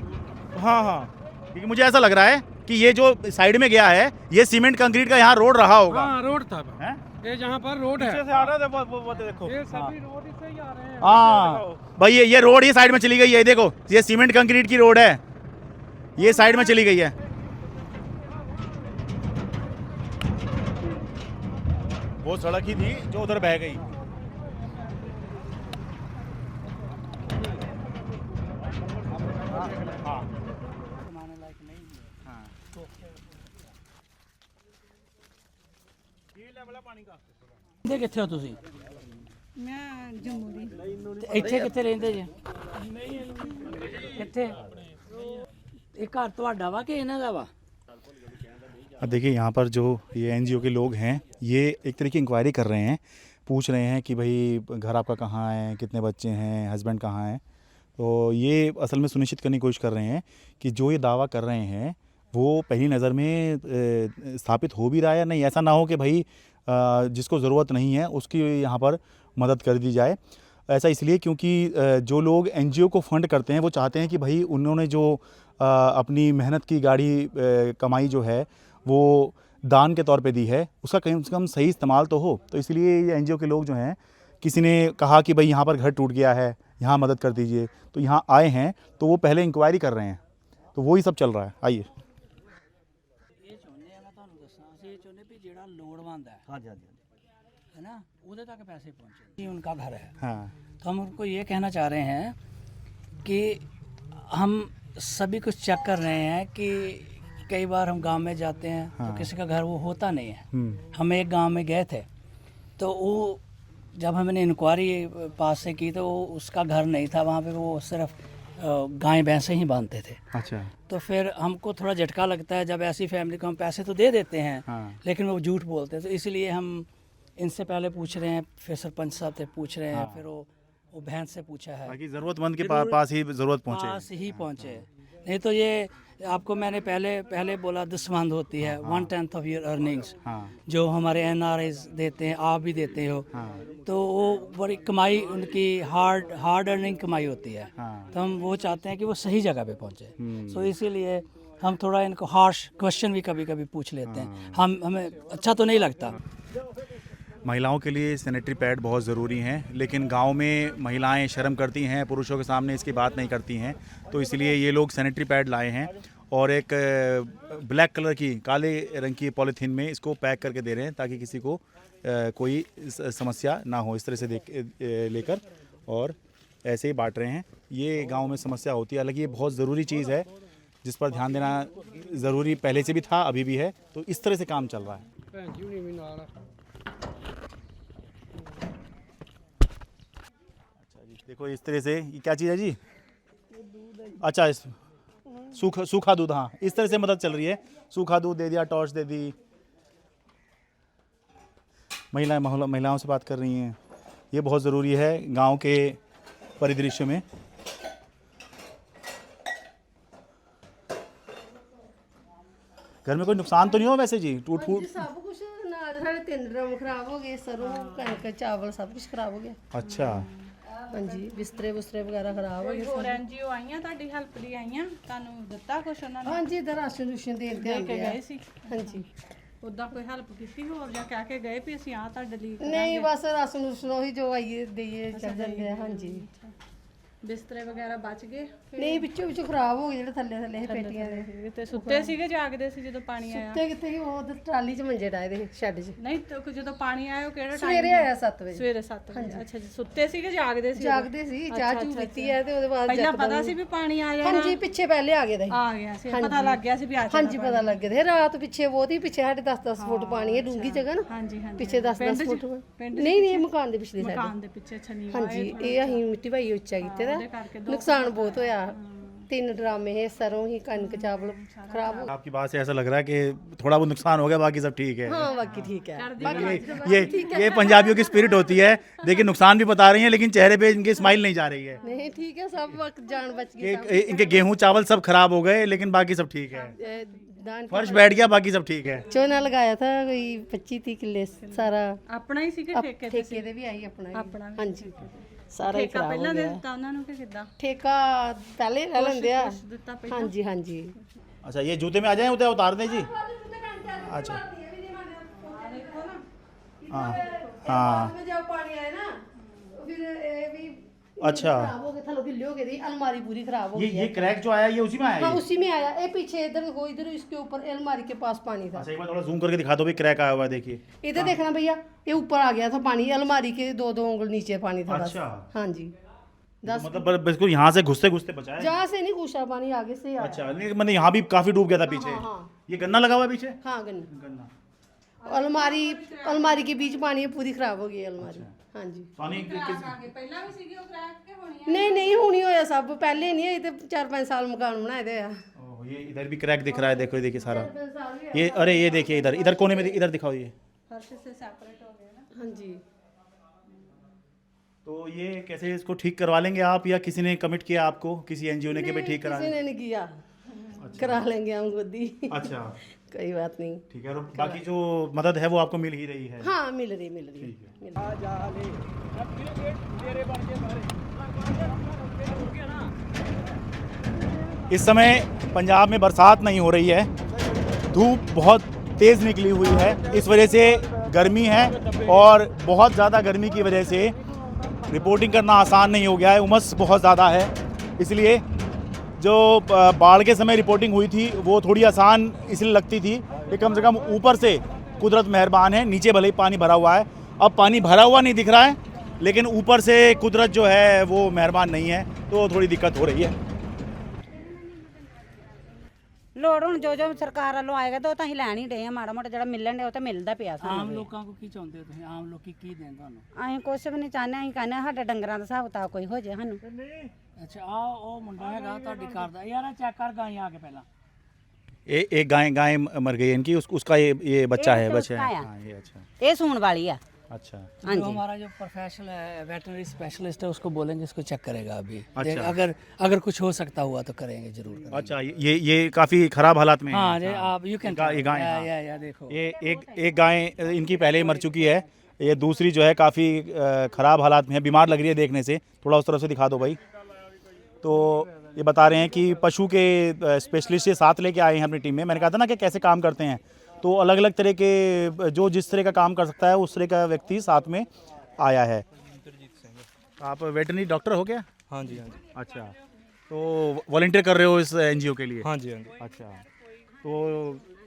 हाँ हाँ, क्योंकि मुझे ऐसा लग रहा है कि ये जो साइड में गया है ये सीमेंट कंक्रीट का यहाँ रोड रहा होगा। हाँ रोड था हैं? ये जहाँ पर रोड है। पीछे से आ रहे थे वो देखो। ये सभी रोड इससे ही आ रहे हैं। हाँ भाई, ये रोड ये साइड में चली गई है। देखो ये सीमेंट कंक्रीट की रोड है, ये साइड में चली गई है। वो सड़क ही थी जो उधर बह गई। हाँ। ਰਹਿੰਦੇ ਕਿੱਥੇ ਹੋ ਤੁਸੀਂ? ਮੈਂ ਜੰਮੂ ਦੀ। ਤੇ ਇੱਥੇ ਕਿੱਥੇ ਰਹਿੰਦੇ ਜੇ? ਕਿੱਥੇ? ਇਹ ਘਰ ਤੁਹਾਡਾ ਵਾ ਕਿ ਇਹਨਾਂ ਦਾ ਵਾ? अब देखिए यहाँ पर जो ये एनजीओ के लोग हैं ये एक तरह की इंक्वायरी कर रहे हैं, पूछ रहे हैं कि भाई घर आपका कहाँ है, कितने बच्चे हैं, हस्बैंड कहाँ हैं। तो ये असल में सुनिश्चित करने की कोशिश कर रहे हैं कि जो ये दावा कर रहे हैं वो पहली नज़र में स्थापित हो भी रहा है या नहीं। ऐसा ना हो कि भाई जिसको ज़रूरत नहीं है उसकी यहाँ पर मदद कर दी जाए। ऐसा इसलिए क्योंकि जो लोग एनजीओ को फंड करते हैं वो चाहते हैं कि भाई उन्होंने जो अपनी मेहनत की गाड़ी कमाई जो है वो दान के तौर पे दी है, उसका कम से कम सही इस्तेमाल तो हो। तो इसलिए ये एनजीओ के लोग जो हैं, किसी ने कहा कि भाई यहाँ पर घर टूट गया है, यहाँ मदद कर दीजिए, तो यहाँ आए हैं तो वो पहले इंक्वायरी कर रहे हैं। तो वही सब चल रहा है। आइए। ਇਹ ਚਾਹੁੰਦੇ ਆ, ਮੈਂ ਤੁਹਾਨੂੰ ਦੱਸਾਂ, ਅਸੀਂ ਇਹ ਚਾਹੁੰਦੇ ਵੀ ਜਿਹੜਾ ਲੋੜਵੰਦ ਹੈ हाँ जी, है ना, उधर तक पैसे पहुँचे। ये उनका घर है, हाँ तो हम उनको ये कहना चाह रहे हैं कि हम सभी कुछ चेक कर रहे हैं कि कई बार हम गांव में जाते हैं तो किसी का घर वो होता नहीं है। हम एक गांव में गए थे तो वो जब हमने इंक्वायरी पास से की तो उसका घर नहीं था वहाँ पे, वो सिर्फ गाय भैंसे ही बांधते थे। अच्छा। तो फिर हमको थोड़ा झटका लगता है जब ऐसी फैमिली को हम पैसे तो दे देते हैं, लेकिन वो झूठ बोलते हैं। तो इसलिए हम इनसे पहले पूछ रहे हैं, फिर सरपंच साहब से पूछ रहे हैं, फिर वो भैंस से पूछा है ताकि ज़रूरतमंद के पास ही ज़रूरत पहुँचे। पास ही पहुँचे। नहीं तो ये आपको मैंने पहले बोला दसवंध होती है 1/10 ऑफ योर अर्निंग्स, जो हमारे एनआरआईज देते हैं, आप भी देते हो। तो वो बड़ी कमाई उनकी हार्ड अर्निंग कमाई होती है। तो हम वो चाहते हैं कि वो सही जगह पे पहुँचे। सो इसीलिए हम थोड़ा इनको हार्श क्वेश्चन भी कभी कभी पूछ लेते हैं। हमें अच्छा तो नहीं लगता। महिलाओं के लिए सैनिटरी पैड बहुत ज़रूरी हैं, लेकिन गांव में महिलाएं शर्म करती हैं, पुरुषों के सामने इसकी बात नहीं करती हैं। तो इसलिए ये लोग सैनिटरी पैड लाए हैं और एक ब्लैक कलर की, काले रंग की पॉलीथीन में इसको पैक करके दे रहे हैं ताकि किसी को कोई समस्या ना हो। इस तरह से लेकर और ऐसे ही बांट रहे हैं। ये गांव में समस्या होती है, हालांकि ये बहुत ज़रूरी चीज़ है जिस पर ध्यान देना ज़रूरी पहले से भी था, अभी भी है। तो इस तरह से काम चल रहा है। देखो इस तरह से, ये क्या चीज़ है जी? अच्छा, इस सूखा दूध, हाँ, इस तरह से मदद चल रही है। सूखा दूध दे दिया, टॉर्च दे दी। महिलाओं से बात कर रही हैं। ये बहुत ज़रूरी है गांव के परिदृश्य में। घर में कोई नुकसान तो नहीं हो वैसे जी? टूट फूट सब कुछ साढ़े 3 ड्रम खराब हो गए, सरों कणक चावल सब कुछ खराब हो गया। अच्छा, हाँ जी, बिस्तरे वगैरह खराब हो गए। ਹੋਰ ਐਨਜੀਓ ਆਈਆਂ ਤੁਹਾਡੀ ਹੈਲਪ ਲਈ ਆਈਆਂ, ਤੁਹਾਨੂੰ ਦਿੱਤਾ ਕੁਛ ਉਹਨਾਂ ਨੇ? हाँ जी, इधर राशन रूशन दे ਦੇ ਕੇ ਗਏ ਸੀ? हाँ जी। ਉਦਾਂ ਕੋਈ ਹੈਲਪ ਕੀਤੀ ਹੋਰ ਜਾਂ ਕਹਿ ਕੇ ਗਏ ਵੀ ਅਸੀਂ ਆ ਤੁਹਾਡੇ ਲਈ नहीं बस राशन रूशन ही जो आइए दिए चल जाते हैं। हाँ जी। ਬਿਸਤਰੇ ਵਗੈਰਾ ਬਚ ਗਏ? नहीं पिछू खराब हो गए ਜਿਹੜੇ ਥੱਲੇ ਥੱਲੇ ਪੇਟੀਆਂ ਦੇ। ਤੇ ਸੁੱਤੇ ਸੀਗੇ ਜਾਗਦੇ ਸੀ ਜਦੋਂ ਪਾਣੀ ਆਇਆ? ਸੁੱਤੇ ਕਿੱਥੇ ਸੀ, ਉਹ ਟਰਾਲੀ 'ਚ ਮੰਜੇ ਡਾਏ ਦੇ ਸ਼ੈੱਡ 'ਚ। ਨਹੀਂ ਤੇ ਜਦੋਂ ਪਾਣੀ ਆਇਆ ਉਹ ਕਿਹੜਾ ਟਾਈਮ? ਸਵੇਰੇ ਆਇਆ 7 ਵਜੇ। ਸਵੇਰੇ 7 ਵਜੇ। ਅੱਛਾ ਜੀ, ਸੁੱਤੇ ਸੀਗੇ ਜਾਗਦੇ ਸੀ? ਜਾਗਦੇ ਸੀ, ਚਾਹ ਚੂ ਪੀਤੀ ਹੈ ਤੇ ਉਹਦੇ ਬਾਅਦ ਪਹਿਲਾਂ ਪਤਾ ਸੀ ਵੀ ਪਾਣੀ ਆ ਜਾਣਾ? ਹਾਂਜੀ, ਪਿੱਛੇ ਪਹਿਲੇ ਆ ਗਏ ਦੇ। ਆ ਗਿਆ ਸੀ, ਪਤਾ ਲੱਗ ਗਿਆ ਸੀ ਵੀ ਆ ਹਾਂਜੀ, ਪਤਾ ਲੱਗ ਗਿਆ। ਰਾਤ ਪਿੱਛੇ ਬਹੁਤ ਹੀ ਪਿੱਛੇ ਸਾਡੇ 10-10 ਫੁੱਟ ਪਾਣੀ ਹੈ, ਡੂੰਗੀ ਜਗ੍ਹਾ ਨਾ। ਹਾਂਜੀ ਹਾਂਜੀ। ਪਿੱਛੇ 10-10 ਫੁੱਟ। ਪਿੰਡ ਨਹੀਂ ਨਹੀਂ, ਮਕਾਨ ਦੇ ਪਿਛਲੇ ਮਕਾਨ ਸਾਡੇ। ਦੇ ਪਿੱਛੇ ਅੱਛਾ ਨਹੀਂ? ਹਾਂਜੀ, ਇਹ ਅਸੀਂ ਮਿੱਟੀ ਭਾਈ ਉੱਚਾ ਕੀਤੇ ਦਾ। ਨੁਕਸਾਨ ਬਹੁਤ ਹੋਇਆ। 3 ड्रामे है, सरों ही कणक चावल खराब हो। आपकी बात से ऐसा लग रहा है कि थोड़ा बहुत नुकसान हो गया, बाकी सब ठीक है। हाँ, बाकी ठीक है। ये पंजाबियों की स्पिरिट होती है। देखिए नुकसान भी बता रही हैं लेकिन चेहरे पे इनके स्माइल नहीं जा रही है। नहीं, ठीक है, सब वक्त जान बच गई। इनके गेहूं चावल सब खराब हो गए लेकिन बाकी सब ठीक है। फर्श बैठ गया, बाकी सब ठीक है। चोना लगाया था कोई 25-30 किले सारा ਆਪਣਾ ਹੀ ਸੀਗੇ ਠੇਕੇ ਤੇ? ठेके दे भी आई अपना। ਆਪਣਾ हाँ जी, सारा ही ਠੇਕਾ खराब हो ਪਹਿਲਾਂ ਦੇ गया। ਦਿੱਤਾ ਉਹਨਾਂ ਨੂੰ ਕਿ ਕਿੱਦਾਂ? ठेका पहले ले लेंगे आ। ਦਿੱਤਾ ਪਹਿਲਾਂ? हाँ जी, हाँ जी। अच्छा, ये जूते में आ जाए, उधर उतार दें जी। अच्छा, हाँ हाँ, जब पानी आया ना फिर ये भी अच्छा। खराब हो गए, थलो गिल्ले हो गए थी, अलमारी पूरी खराब हो गई। ये क्रैक जो आया ये उसी में आया हाँ, ये? उसी में आया। ये पीछे इधर देखो, इधर इसके ऊपर अलमारी के पास पानी था। अच्छा, एक बार थोड़ा जूम करके दिखा दो भाई, क्रैक आया हुआ है देखिए। इधर देखना भैया, ये ऊपर आ गया था पानी, अलमारी के 2-2 उंगल नीचे पानी था बस। अच्छा। हाँ जी, 10 मतलब बिल्कुल यहाँ से घुसते घुसते बचा है। जहाँ से नहीं घुसा पानी, आगे से आया। अच्छा, नहीं मतलब यहाँ भी काफी डूब गया था पीछे। हाँ, हाँ। ये गन्ना लगा हुआ है पीछे? हाँ, गन्ना। गन्ना। अलमारी के बीच पानी है, पूरी खराब हो गई अलमारी। हाँ जी। पानी ਪਹਿਲਾਂ ਵੀ ਸੀਗੇ ਉਹ ਕ੍ਰੈਕ ਕੇ ਹੋਣੀ? नहीं नहीं, हुनी होया सब, पहले नहीं है। 4-5 साल मकान बनाए थे। ओह, ये इधर भी क्रैक दिख रहा है, देखो देखिए सारा। ये अरे ये देखिए इधर इधर कोने में इधर दिखाओ ये। फर्श से सेपरेट हो गया ना? हाँ जी। तो ये कैसे इसको ठीक करवा लेंगे आप, या किसी ने कमिट किया आपको, किसी एनजीओ ने कि भाई ठीक करा? किसी ने नहीं किया। करा लेंगे हम खुद ही। अच्छा, कोई बात नहीं। ठीक है। और बाकी जो मदद है वो आपको मिल ही रही है? हाँ, मिल रही मिल रही। इस समय पंजाब में बरसात नहीं हो रही है, धूप बहुत तेज़ निकली हुई है। इस वजह से गर्मी है और बहुत ज़्यादा गर्मी की वजह से रिपोर्टिंग करना आसान नहीं हो गया है। उमस बहुत ज़्यादा है, इसलिए जो बाढ़ के समय रिपोर्टिंग हुई थी वो थोड़ी आसान इसलिए लगती थी कि कम से कम ऊपर से कुदरत मेहरबान है, नीचे भले ही पानी भरा हुआ है। अब पानी भरा हुआ नहीं दिख रहा है लेकिन ऊपर से कुदरत जो है वो मेहरबान नहीं है, तो थोड़ी दिक्कत हो रही है। ਲੋੜ ਹੁਣ ਜੋ ਸਰਕਾਰ ਵੱਲੋਂ ਆਏਗਾ ਤਾਂ ਉਹ ਤਾਂ ਅਸੀਂ ਲੈਣ ਹੀ ਰਹੇ ਆ, ਮਾੜਾ ਮੋਟਾ ਜਿਹੜਾ ਮਿਲਣ ਡਿਆ ਉਹ ਤਾਂ ਮਿਲਦਾ ਪਿਆ ਸਾਨੂੰ। ਆਮ ਲੋਕਾਂ ਕੋ ਕੀ ਚਾਹੁੰਦੇ ਹੋ ਤੁਸੀਂ? ਆਮ ਲੋਕੀ ਕੀ ਦੇਣ ਤੁਹਾਨੂੰ? ਅਸੀਂ ਕੁਛ ਵੀ ਨਹੀਂ ਚਾਹੁੰਦੇ, ਅਸੀਂ ਕਹਿੰਦੇ ਸਾਡੇ ਡੰਗਰਾਂ ਦਾ ਹਿਸਾਬ ਕਿਤਾਬ ਕੋਈ ਹੋ ਜਾਏ ਸਾਨੂੰ। ਅੱਛਾ, ਆ ਉਹ ਮੁੰਡਾ ਹੈਗਾ ਤੁਹਾਡੀ ਘਰ ਦਾ, ਯਾਰ ਚੈੱਕ ਕਰ ਗਾਂ ਆ ਕੇ ਪਹਿਲਾਂ। एक गाय मर गई इनकी, उसका ये बच्चा है, बच्चा है। उसका हाँ, ये अच्छा ਇਹ ਸੂਣ वाली है। अच्छा। हाँ जो जी। हमारा जो प्रोफेशनल है वेटनरी स्पेशलिस्ट है उसको बोलेंगे, इसको चेक करेगा अभी। अच्छा। अगर कुछ हो सकता हुआ तो करेंगे, जरूर करेंगे। अच्छा, ये काफ़ी ख़राब हालात में है। हाँ जी, आप यू कैन ये गाय, हाँ। या देखो ये एक गाय इनकी पहले ही मर चुकी है, ये दूसरी जो है काफ़ी ख़राब हालात में है, बीमार लग रही है देखने से। थोड़ा उस तरफ से दिखा दो भाई। तो ये बता रहे हैं कि पशु के स्पेशलिस्ट ये साथ लेके आए हैं अपनी टीम में। मैंने कहा था ना कि कैसे काम करते हैं, तो अलग अलग तरह के जो जिस तरह का काम कर सकता है उस तरह का व्यक्ति साथ में आया है। आप वेटरनरी डॉक्टर हो क्या? हाँ जी, हाँ जी। अच्छा, तो वॉलंटियर कर रहे हो इस एनजीओ के लिए? हाँ जी, हाँ जी। अच्छा, तो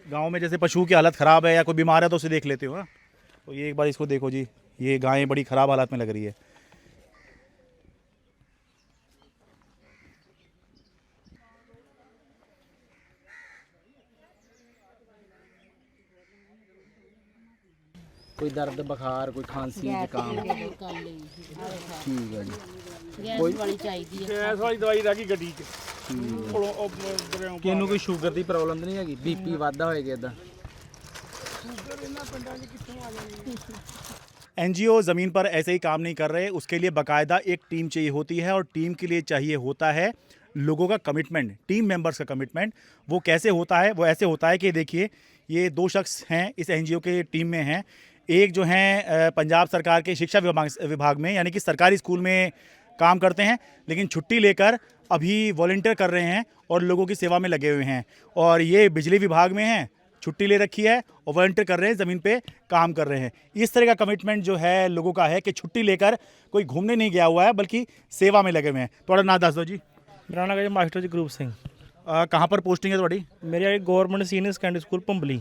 गांव में जैसे पशु की हालत ख़राब है या कोई बीमार है तो उसे देख लेते हो? हाँ, तो ये एक बार इसको देखो जी, ये गाय बड़ी ख़राब हालत में लग रही है। कोई दर्द बुखार, कोई खांसी, जुकाम। ठीक है जी। गैस वाली चाहिए। गैस वाली दवाई रह गई गड्डी 'ਚ। किन्नू कोई शुगर की प्रॉब्लम तो नहीं हैगी? बीपी वाधा होएगा इदा? एनजीओ ज़मीन पर ऐसे ही काम नहीं कर रहे, उसके लिए बाकायदा एक टीम चाहिए होती है और टीम के लिए चाहिए होता है लोगों का कमिटमेंट, टीम मेंबर्स का कमिटमेंट। वो कैसे होता है? वो ऐसे होता है कि देखिए ये 2 शख्स हैं इस एनजीओ के टीम में हैं। एक जो हैं पंजाब सरकार के शिक्षा विभाग में यानी कि सरकारी स्कूल में काम करते हैं, लेकिन छुट्टी लेकर अभी वॉलंटियर कर रहे हैं और लोगों की सेवा में लगे हुए हैं। और ये बिजली विभाग में हैं, छुट्टी ले रखी है और वॉलंटियर कर रहे हैं, ज़मीन पे काम कर रहे हैं। इस तरह का कमिटमेंट जो है लोगों का है कि छुट्टी लेकर कोई घूमने नहीं गया हुआ है बल्कि सेवा में लगे हुए हैं। थोड़ा नाम दस दो जी। मेरा नाम है मास्टर जगरूप सिंह। कहाँ पर पोस्टिंग है थोड़ी? मेरे गवर्नमेंट सीनियर सेकेंडरी स्कूल भुंबली,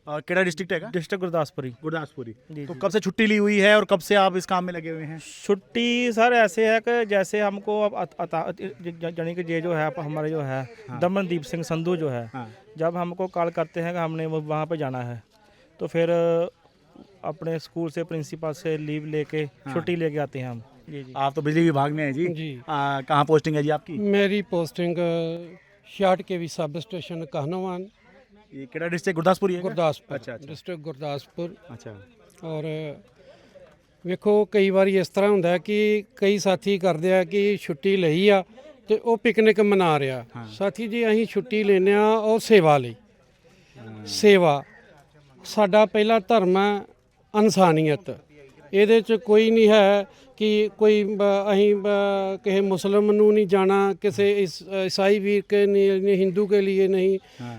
केड़ा डिस्ट्रिक्ट है? डिस्ट्रिक्ट गुरदासपुरी। गुरदासपुरी। जी, तो जी। कब से छुट्टी ली हुई है और कब से आप इस काम में लगे हुए हैं? छुट्टी सर ऐसे है कि जैसे हमको अब यानी कि ये जो है हमारे जो है दमनदीप सिंह संधू जो है, जब हमको कॉल करते हैं कि हमने वहाँ पे जाना है तो फिर अपने स्कूल से प्रिंसिपल से लीव लेके छुट्टी लेके आते हैं हम। जी जी। आप तो बिजली विभाग में हैं जी। जी। कहाँ पोस्टिंग है जी आपकी? मेरी पोस्टिंग 66 केवी सब स्टेशन कहनवान, ये केड़ा डिस्ट्रिक्ट? गुरदासपुरी है? गुरदासपुर। अच्छा अच्छा डिस्ट्रिक्ट गुरदासपुर। अच्छा। और ਵੇਖੋ ਕਈ ਵਾਰੀ ਇਸ ਤਰ੍ਹਾਂ ਹੁੰਦਾ ਕਿ ਕਈ ਸਾਥੀ ਕਰਦੇ ਆ ਕਿ ਛੁੱਟੀ ਲਈ ਆ ਤੇ ਉਹ ਪਿਕਨਿਕ ਮਨਾ ਰਿਹਾ। ਸਾਥੀ ਜੀ ਅਸੀਂ ਛੁੱਟੀ ਲੈਂਦੇ ਆ ਉਹ ਸੇਵਾ ਲਈ। ਸੇਵਾ ਸਾਡਾ ਪਹਿਲਾ ਧਰਮ ਹੈ ਇਨਸਾਨੀਅਤ। ਇਹਦੇ 'ਚ ਕੋਈ ਨਹੀਂ ਹੈ कि कोई अहीं कहे मुस्लिम नू नहीं जाना, किसी ईसाई वीर के नहीं, हिंदू के लिए नहीं।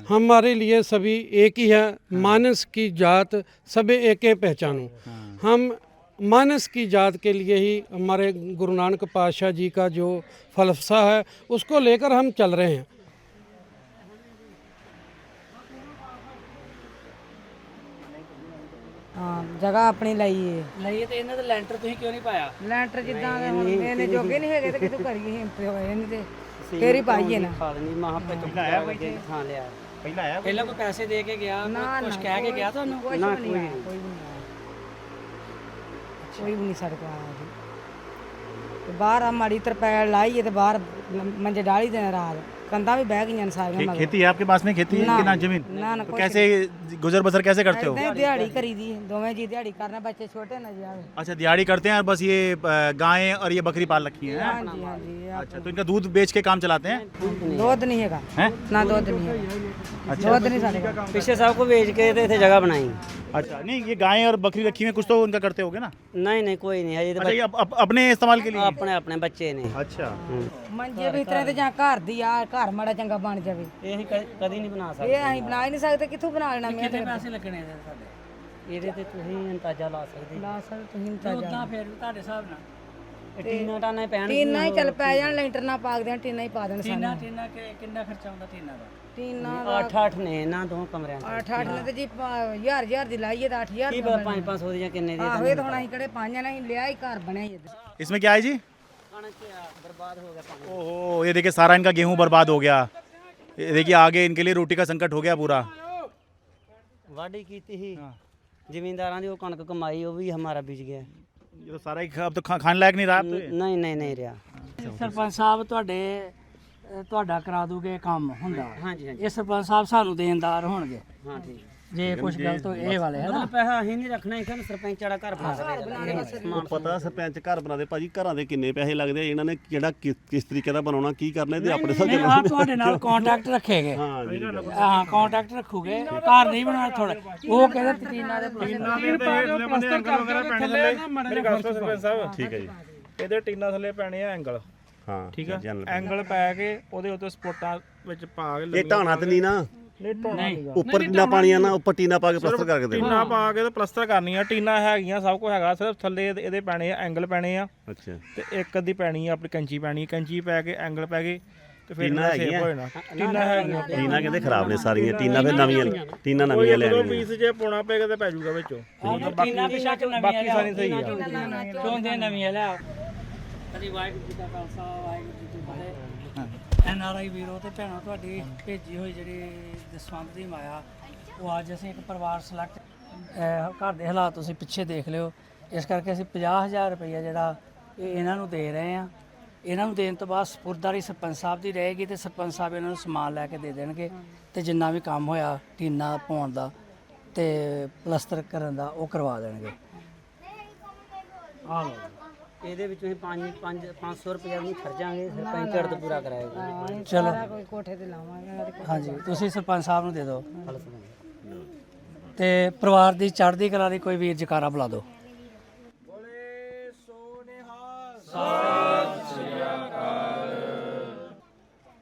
हमारे लिए सभी एक ही है। मानस की जात सभी एक ही पहचानो। हम मानस की जात के लिए ही हमारे गुरु नानक पातशाह जी का जो फलसफा है उसको लेकर हम चल रहे हैं। ਹਾਂ ਜਗ੍ਹਾ ਆਪਣੀ ਲਈ ਏ ਲਈਏ ਤੇ ਇਹਨਾਂ ਦਾ ਲੈਂਟਰ ਤੁਸੀਂ ਕਿਉਂ ਨਹੀਂ ਪਾਇਆ? ਲੈਂਟਰ ਜਿੱਦਾਂ ਦੇ ਹੁਣ ਇਹਨੇ ਜੋਗੇ ਨਹੀਂ ਹੈਗੇ ਤੇ ਕਿਤੋਂ ਕਰੀਏ ਹਿੰਮਤ ਹੋਏ ਨਹੀਂ ਤੇ ਫੇਰ ਹੀ ਪਾਈਏ ਨਾ। ਪਹਿਲਾਂ ਆਇਆ ਕੋਈ ਹਾਂ ਲਿਆ ਪਹਿਲਾਂ ਆਇਆ ਪਹਿਲਾਂ ਕੋਈ ਪੈਸੇ ਦੇ ਕੇ ਗਿਆ, ਕੁਝ ਕਹਿ ਕੇ ਗਿਆ ਤੁਹਾਨੂੰ? ਨਾ ਕੋਈ ਨਹੀਂ ਕੋਈ ਵੀ ਨਹੀਂ ਸਾਡੇ ਕੋਲ ਆਇਆ ਜੀ। ਤੇ ਬਾਹਰ ਆ ਮਾੜੀ ਤਰਪੈਲ ਲਾਈਏ ਤੇ ਬਾਹਰ ਮੰਜੇ ਡਾਲੀ ਦੇ ਰਾਤ कंधा भी बह गई सारियां मगर। खेती है आपके पास में? खेती है कि ना जमीन? ना ना तो कैसे गुजर बसर कैसे करते हो? दिहाड़ी करी दी दोवें जी दिहाड़ी करना, बच्चे छोटे ना जी। अच्छा दिहाड़ी करते हैं और बस ये गायें और ये बकरी पाल रखी हैं? हाँ जी हाँ जी। अच्छा तो इनका दूध बेच के काम चलाते हैं? दूध नहीं है ना, दूध नहीं है। अच्छा दूध नहीं सारे पिछले साहब को बेच के थे जगह बनाई। अच्छा नहीं ये गायें और बकरी रखी हुई कुछ तो उनका करते होगे ना? नहीं नहीं कोई नहीं है। अच्छा ये अपने इस्तेमाल के लिए? अपने अपने बच्चे ने। अच्छा ਮੰਜੇ ਵੀ ਇਤਰੇ ਤੇ ਜਾਂ ਘਰ ਦੀ ਆ ਘਰ ਮਾੜਾ ਚੰਗਾ ਬਣ ਜਾਵੇ ਇਹ ਅਸੀਂ ਕਦੀ ਨਹੀਂ ਬਣਾ ਸਕਦੇ। ਇਹ ਅਸੀਂ ਬਣਾ ਹੀ ਨਹੀਂ ਸਕਦੇ, ਕਿੱਥੋਂ ਬਣਾ ਲੈਣਾ? ਮੈਂ ਕਿੰਨੇ ਪੈਸੇ ਲੱਗਣੇ ਇਹਦੇ ਸਾਡੇ? ਇਹਦੇ ਤੇ ਤੁਸੀਂ ਅੰਦਾਜ਼ਾ ਲਾ ਸਕਦੇ। ਲਾ ਸਕਦੇ ਤੁਸੀਂ ਤੇ ਅੰਦਾਜ਼ਾ। ਉਦਾਂ ਫਿਰ ਤੁਹਾਡੇ ਹਿਸਾਬ ਨਾਲ ਇਹ ਟੀਨਾ ਟਾਣਾ ਪੈਣ ਟੀਨਾ ਹੀ ਚੱਲ ਪੈ ਜਾਣ, ਲੈਂਟਰ ਨਾ ਪਾ ਦੇਣ, ਟੀਨਾ ਹੀ ਪਾ ਦੇਣ ਸਾਨੂੰ। ਟੀਨਾ ਕਿੰਨਾ ਖਰਚਾ ਹੁੰਦਾ ਟੀਨਾ ਦਾ? ਟੀਨਾ 8-8 ਨੇ ਇਹਨਾਂ ਦੋ ਕਮਰਿਆਂ ਦੇ। 8-8 ਨੇ ਤੇ ਜੀ 1000 ਦੀ ਲਾਈਏ ਤਾਂ 8000 ਕੀ 500 ਦੀਆਂ ਕਿੰਨੇ ਦੀ? ਆਹੋ ਇਹ ਤਾਂ ਹੁਣ ਅਸੀਂ ਕਿਹੜੇ ਪਾਈਆਂ ਨਹੀਂ ਲਿਆ ਹੀ ਘਰ ਬਣਿਆ ਹੀ। इसमें क्या है जी? बर्बाद हो गया पानी। ओहो ये देखिए सारा इनका गेहूं बर्बाद हो गया। ये देखिए आगे इनके लिए रोटी का संकट हो गया पूरा। वाढ़ी ਕੀਤੀ ਸੀ ਜ਼ਿਮੀਂਦਾਰਾਂ ਦੀ, ਉਹ ਕਣਕ ਕਮਾਈ ਉਹ ਵੀ ਹਮਾਰਾ ਵਿਚ ਗਿਆ। ये तो सारा अब तो खाने लायक नहीं रहा अब तो ये। ਨਹੀਂ ਨਹੀਂ ਨਹੀਂ ਰਿਹਾ। ਸਰਪੰਚ ਸਾਹਿਬ ਤੁਹਾਡਾ ਕਰਾ ਦੂਗੇ ਕੰਮ ਹੁੰਦਾ? ਹਾਂਜੀ ਹਾਂਜੀ ਇਹ ਸਰਪੰਚ ਸਾਹਿਬ ਸਾਨੂੰ ਦੇਣਦਾਰ ਹੋਣਗੇ ਹਾਂ ਠੀਕ। ਜੇ ਕੁਝ ਗਲਤ ਹੋ ਇਹ ਵਾਲੇ ਹੈ ਨਾ? ਪੈਸਾ ਅਸੀਂ ਨਹੀਂ ਰੱਖਣਾ, ਇਹ ਸਰਪੰਚ ਵਾਲਾ ਘਰ ਬਣਾ ਸਕਦੇ। ਪਤਾ ਸਰਪੰਚ ਘਰ ਬਣਾਦੇ ਭਾਜੀ, ਘਰਾਂ ਦੇ ਕਿੰਨੇ ਪੈਸੇ ਲੱਗਦੇ ਆ, ਇਹਨਾਂ ਨੇ ਜਿਹੜਾ ਕਿਸ ਤਰੀਕੇ ਦਾ ਬਣਾਉਣਾ ਕੀ ਕਰਨਾ ਇਹਦੇ ਆਪਣੇ ਹਿਸਾਬ ਨਹੀਂ, ਆਹ ਤੁਹਾਡੇ ਨਾਲ ਕਾਂਟੈਕਟ ਰੱਖੇਗੇ। ਹਾਂ ਕਾਂਟੈਕਟ ਰੱਖੂਗੇ। ਘਰ ਨਹੀਂ ਬਣਾਉਣਾ ਥੋੜਾ ਉਹ ਕਹਿੰਦੇ ਟੀਨਾ ਦੇ ਮੇਰੀ ਗੱਲ ਸੁਣੋ ਸਰਪੰਚ ਸਾਹਿਬ। ਠੀਕ ਹੈ ਜੀ। ਇਹਦੇ ਟੀਨਾ ਥੱਲੇ ਪੈਣੇ ਆ ਐਂਗਲ। ਹਾਂ ਠੀਕ ਆ, ਐਂਗਲ ਪੈ ਕੇ ਉਹਦੇ ਉੱਤੇ ਸਪੋਰਟਾਂ ਵਿੱਚ ਪਾ ਕੇ ਇਹ ਢਾਣਾ ਤੇ ਨਹੀਂ ਨਾ, ਨਹੀਂ ਢੋਣਾ ਨਹੀਂਗਾ। ਉੱਪਰ ਟੀਨਾ ਪਾਣੀ ਆ ਨਾ, ਉੱਪਰ ਟੀਨਾ ਪਾ ਕੇ ਪਲਸਤਰ ਕਰਕੇ ਦੇਣਾ। ਟੀਨਾ ਪਾ ਕੇ ਤੇ ਪਲਸਤਰ ਕਰਨੀ ਆ। ਟੀਨਾ ਹੈਗੀਆਂ ਸਭ ਕੁਝ ਹੈਗਾ, ਸਿਰਫ ਥੱਲੇ ਇਹਦੇ ਪੈਣੇ ਆ ਐਂਗਲ ਪੈਣੇ ਆ। ਅੱਛਾ ਤੇ ਇੱਕ ਅੱਧੀ ਪੈਣੀ ਆ ਆਪਣੀ ਕੈਂਚੀ ਪੈਣੀ, ਕੈਂਚੀ ਪੈ ਕੇ ਐਂਗਲ ਪੈ ਗਏ ਤੇ ਫਿਰ ਟੀਨਾ ਸੇਫ ਹੈਗੀਆਂ? ਹੋ ਜਾਣਾ। ਟੀਨਾ ਹੈਗੀਆਂ। ਟੀਨਾ ਕਹਿੰਦੇ ਖਰਾਬ ਨੇ ਸਾਰੀਆਂ ਟੀਨਾ, ਫਿਰ ਨਵੀਆਂ ਟੀਨਾ ਨਵੀਆਂ ਲੈ ਜਦੋਂ ਪੀਸ ਜੇ ਪਾਉਣਾ ਪਏਗਾ ਤੇ ਪੈ ਜਾਊਗਾ ਵਿੱਚੋਂ। ਟੀਨਾ ਵੀ ਸ਼ੱਕ ਨਵੀਂ ਬਾਕੀ ਸਾਰੀ ਸਹੀ ਆ। ਕਿਉਂ ਦੇ ਨਵੀਂ ਲਿਆ? ਕਦੀ ਵਾਹਿਗੁਰੂ ਜੀ ਦਾ ਖਾਲਸਾ ਵਾਹਿਗੁਰੂ ਜੀ ਕੀ ਫਤਿਹ। NRI ਵੀਰੋ ਤੇ ਭੈਣਾਂ ਤੁਹਾਡੀ ਭੇਜੀ ਹੋਈ ਜਿਹੜੀ ਦਸਵੰਧ ਦੀ ਮਾਇਆ, ਉਹ ਅੱਜ ਅਸੀਂ ਇੱਕ ਪਰਿਵਾਰ ਸਿਲੈਕਟ ਘਰ ਦੇ ਹਾਲਾਤ ਤੁਸੀਂ ਪਿੱਛੇ ਦੇਖ ਲਿਓ, ਇਸ ਕਰਕੇ ਅਸੀਂ 50,000 ਰੁਪਈਆ ਜਿਹੜਾ ਇਹ ਇਹਨਾਂ ਨੂੰ ਦੇ ਰਹੇ ਹਾਂ। ਇਹਨਾਂ ਨੂੰ ਦੇਣ ਤੋਂ ਬਾਅਦ ਸਪੁਰਦਾਰੀ ਸਰਪੰਚ ਸਾਹਿਬ ਦੀ ਰਹੇਗੀ ਤੇ ਸਰਪੰਚ ਸਾਹਿਬ ਇਹਨਾਂ ਨੂੰ ਸਮਾਨ ਲੈ ਕੇ ਦੇ ਦੇਣਗੇ ਤੇ ਜਿੰਨਾ ਵੀ ਕੰਮ ਹੋਇਆ ਟੀਨਾ ਪਾਉਣ ਦਾ ਤੇ ਪਲਸਤਰ ਕਰਨ ਦਾ ਉਹ ਕਰਵਾ ਦੇਣਗੇ। ਆ ਲਓ ਇਹਦੇ ਵਿੱਚੋਂ ਅਸੀਂ 500 ਰੁਪਏ ਨਹੀਂ ਖਰਚਾਂਗੇ, ਸਰਪੰਚ ਤੁਹਾਡੇ ਤੋਂ ਪੂਰਾ ਕਰਾਏਗਾ। ਚਲੋ ਕੋਈ ਕੋਠੇ ਤੇ ਲਾਵਾਂਗੇ। ਹਾਂਜੀ ਤੁਸੀਂ ਸਰਪੰਚ ਸਾਹਿਬ ਨੂੰ ਦੇ ਦਿਓ ਤੇ ਪਰਿਵਾਰ ਦੀ ਚੜ੍ਹਦੀ ਕਲਾ ਲਈ ਕੋਈ ਵੀਰ ਜਕਾਰਾ ਬੁਲਾ ਦਿਓ।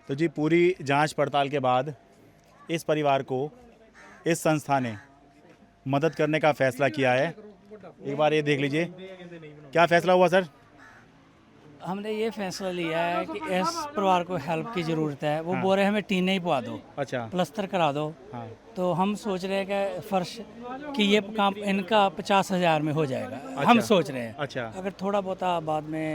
तो जी पूरी जांच पड़ताल के बाद इस परिवार को इस संस्था ने मदद करने का फैसला किया है। एक बार ये देख लीजिए क्या फैसला हुआ सर। हमने ये फैसला लिया है कि इस परिवार को हेल्प की ज़रूरत है। वो बोल रहे हैं हमें टीने ही पवा दो, अच्छा प्लस्तर करा दो। हाँ तो हम सोच रहे हैं कि फर्श कि ये काम इनका 50,000 में हो जाएगा। हम सोच रहे हैं अच्छा अगर थोड़ा बहुत बाद में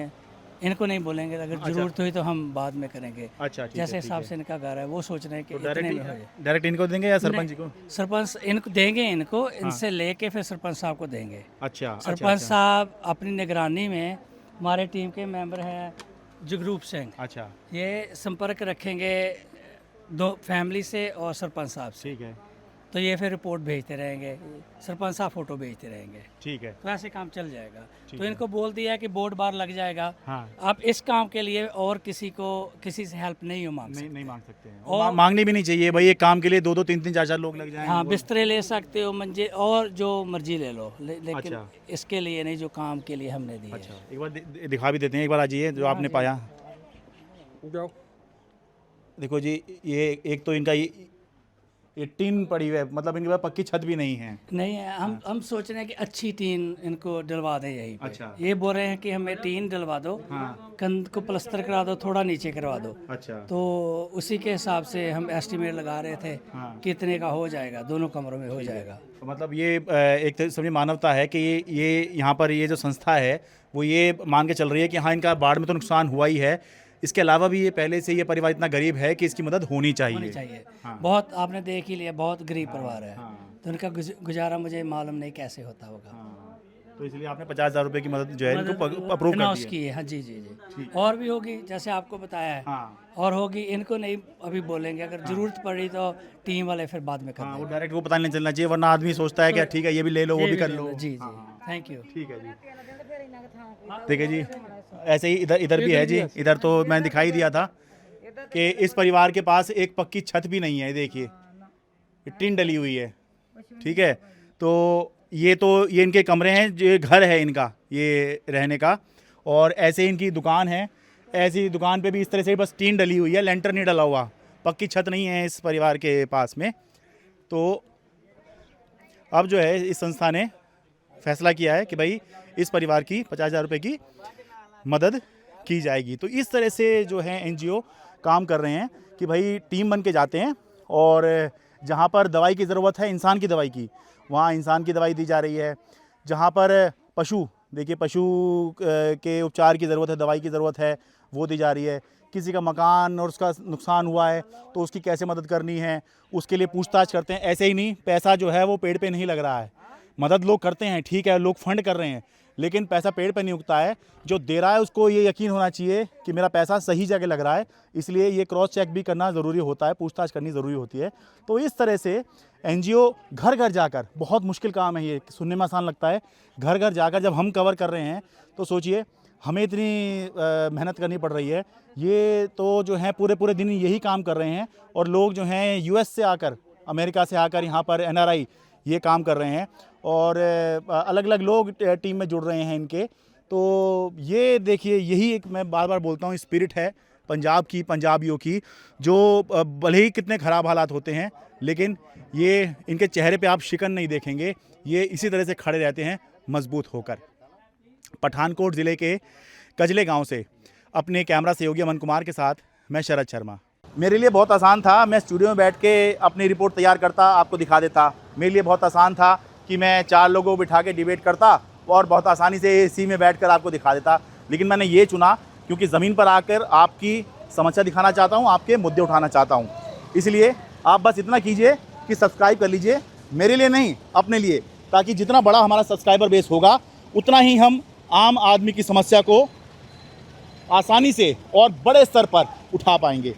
इनको नहीं बोलेंगे, अगर ज़रूरत हुई तो हम बाद में करेंगे। अच्छा ठीक जैसे है, ठीक हिसाब है। से इनका घर है वो सोच रहे हैं कि तो इतने में हो जाए। डायरेक्ट इनको देंगे या सरपंच जी को? सरपंच इनको देंगे, इनको इनसे लेके फिर सरपंच साहब को देंगे। अच्छा सरपंच साहब अपनी निगरानी में हमारे टीम के मेंबर हैं जगरूप सिंह, अच्छा ये संपर्क रखेंगे दो फैमिली से और सरपंच साहब से। ठीक है तो ये फिर रिपोर्ट भेजते रहेंगे, सरपंच साहब फोटो भेजते रहेंगे, ठीक है तो ऐसे काम चल जाएगा। ठीक तो है। इनको बोल दिया है कि बोर्ड बार लग जाएगा। हाँ आप इस काम के लिए और किसी से हेल्प नहीं मांग नहीं सकते। नहीं मांग सकते हैं और- मांगनी भी नहीं चाहिए भाई। एक काम के लिए 2-2 3-3 4-4 लोग लग जाएंगे। हाँ बिस्तरे ले सकते हो, मंजे और जो मर्जी ले लो, लेकिन अच्छा। इसके लिए नहीं जो काम के लिए हमने दिया अच्छा एक बार दिखा भी देते हैं। एक बार आ जाइए जो आपने पाया। देखो जी ये एक तो इनका ये टीन पड़ी हुई है, मतलब इनके पास पक्की छत भी नहीं है। नहीं है। हम सोच रहे हैं कि अच्छी टीन इनको डलवा दें यहीं पे। अच्छा। ये बोल रहे हैं कि हमें टीन डलवा दो, हाँ कंध को प्लस्तर करा दो, थोड़ा नीचे करवा दो। अच्छा तो उसी के हिसाब से हम एस्टिमेट लगा रहे थे हाँ। कितने का हो जाएगा, दोनों कमरों में हो जाएगा। तो मतलब ये एक तो समझिए मानवता है कि ये यहाँ पर ये जो संस्था है वो ये मान के चल रही है कि हाँ इनका बाढ़ में तो नुकसान हुआ ही है, इसके अलावा भी ये पहले से ये परिवार इतना गरीब है कि इसकी मदद होनी चाहिए। होनी चाहिए। हाँ। बहुत आपने देख ही लिया, बहुत गरीब परिवार है। हाँ। तो उनका गुजारा मुझे मालूम नहीं कैसे होता होगा। हाँ। तो इसलिए आपने 50,000 रुपए की मदद जो है इनको अप्रूव कर अनाउंस दी है। की है। हाँ जी जी जी। और भी होगी जैसे आपको बताया है। हाँ और होगी, इनको नहीं अभी बोलेंगे, अगर जरूरत पड़ी तो टीम वाले फिर बाद में कर हाँ वो देंगे। डायरेक्ट वो पता नहीं चलना चाहिए, वरना आदमी सोचता है कि ठीक है ये भी ले लो वो ये भी कर ले लो। जी जी हाँ। Thank you. ठीक है जी। देखिए जी ऐसे ही इधर भी है जी। इधर तो मैंने दिखाई दिया था कि इस परिवार के पास एक पक्की छत भी नहीं है। देखिए टीन डली हुई है, ठीक है। तो ये इनके कमरे हैं, जो घर है इनका ये रहने का। और ऐसे इनकी दुकान है, ऐसी दुकान पे भी इस तरह से बस टीन डली हुई है, लेंटर नहीं डला हुआ, पक्की छत नहीं है इस परिवार के पास में। तो अब जो है इस संस्था ने फैसला किया है कि भाई इस परिवार की 50,000 रुपये की मदद की जाएगी। तो इस तरह से जो है एनजीओ काम कर रहे हैं कि भाई टीम बन के जाते हैं और जहाँ पर दवाई की ज़रूरत है, इंसान की दवाई की, वहाँ इंसान की दवाई दी जा रही है। जहाँ पर पशु, देखिए पशु के उपचार की ज़रूरत है, दवाई की ज़रूरत है, वो दी जा रही है। किसी का मकान और उसका नुकसान हुआ है तो उसकी कैसे मदद करनी है, उसके लिए पूछताछ करते हैं। ऐसे ही नहीं, पैसा जो है वो पेड़ पे नहीं लग रहा है। मदद लोग करते हैं, ठीक है, लोग फंड कर रहे हैं, लेकिन पैसा पेड़ पे नहीं उगता है। जो दे रहा है उसको ये यकीन होना चाहिए कि मेरा पैसा सही जगह लग रहा है। इसलिए ये क्रॉस चेक भी करना ज़रूरी होता है, पूछताछ करनी ज़रूरी होती है। तो इस तरह से एनजीओ घर घर जाकर, बहुत मुश्किल काम है ये, सुनने में आसान लगता है, घर घर जाकर जब हम कवर कर रहे हैं तो सोचिए हमें इतनी मेहनत करनी पड़ रही है। ये तो जो है पूरे दिन यही काम कर रहे हैं। और लोग जो हैं यूएस से आकर, अमेरिका से आकर यहाँ पर एनआरआई ये काम कर रहे हैं और अलग अलग लोग टीम में जुड़ रहे हैं इनके। तो ये देखिए यही एक मैं बार बार बोलता हूँ स्पिरिट है पंजाब की, पंजाबियों की, जो भले ही कितने ख़राब हालात होते हैं लेकिन ये इनके चेहरे पे आप शिकन नहीं देखेंगे, ये इसी तरह से खड़े रहते हैं मजबूत होकर। पठानकोट ज़िले के कजले गांव से अपने कैमरा सहयोगी अमन कुमार के साथ मैं शरद शर्मा। मेरे लिए बहुत आसान था, मैं स्टूडियो में बैठ के अपनी रिपोर्ट तैयार करता, आपको दिखा देता। मेरे लिए बहुत आसान था कि मैं 4 लोगों को बिठा के डिबेट करता और बहुत आसानी से एसी में बैठकर आपको दिखा देता। लेकिन मैंने ये चुना क्योंकि ज़मीन पर आकर आपकी समस्या दिखाना चाहता हूँ, आपके मुद्दे उठाना चाहता हूँ। इसलिए आप बस इतना कीजिए कि सब्सक्राइब कर लीजिए, मेरे लिए नहीं अपने लिए, ताकि जितना बड़ा हमारा सब्सक्राइबर बेस होगा उतना ही हम आम आदमी की समस्या को आसानी से और बड़े स्तर पर उठा पाएंगे।